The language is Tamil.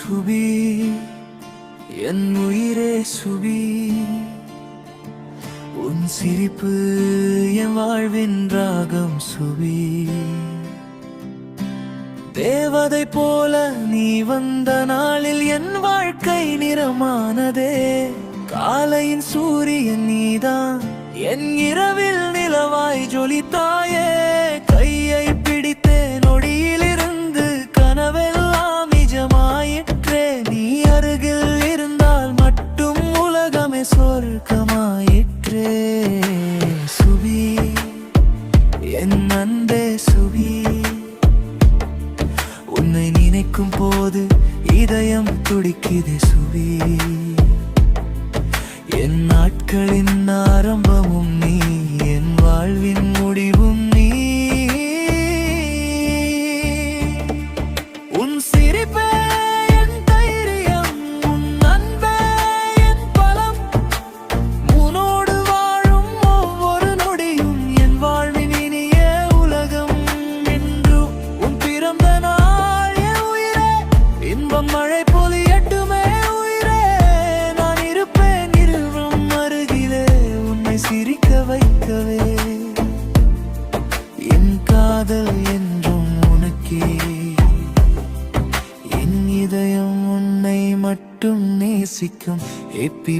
சுபி, என் உயிரே சுபி, உன் சிரிப்பு என் வாழ்வின் ராகம் சுபி. தேவதை போல நீ வந்த நாளில் என் வாழ்க்கை நிறமானதே. காலையின் சூரியன் நீதான், என் இரவில் நிலவாய் ஜொலித்தாயே. கையை பிடித்தே நொடியிலிருந்து கனவெல்லாம் நிஜமாயிற்றே. நீ அருகில் இருந்தால் மட்டும் உலகமே சொர்க்கமாயிற்றே. சுபி, என் அன்பே சுபி, உன்னை நினைக்கும் போது இதயம் துடிக்குது சுபி. என் நாட்களின் ஆரம்பமும் நீ, என் வாழ்வின் முடிவும் நீ. உன் சிரிப்பே என் தைரியம், உன் அன்பே என் பலம். உன்னோடு வாழும் ஒவ்வொரு நொடியும் என் வாழ்வின் இனிய உலகம். என்று உன் பிறந்த நாள் என் உயிரே, இன்பம் மழை பொழியட்டுமே உயிரே. நான் இருப்பேன் இருவரும் அருகிலே, உன்னை சிரிக்க வைக்கவே. என் காதல் என்றும் உனக்கே, என் இதயம் உன்னை மட்டும் நேசிக்கும். ஹேப்பி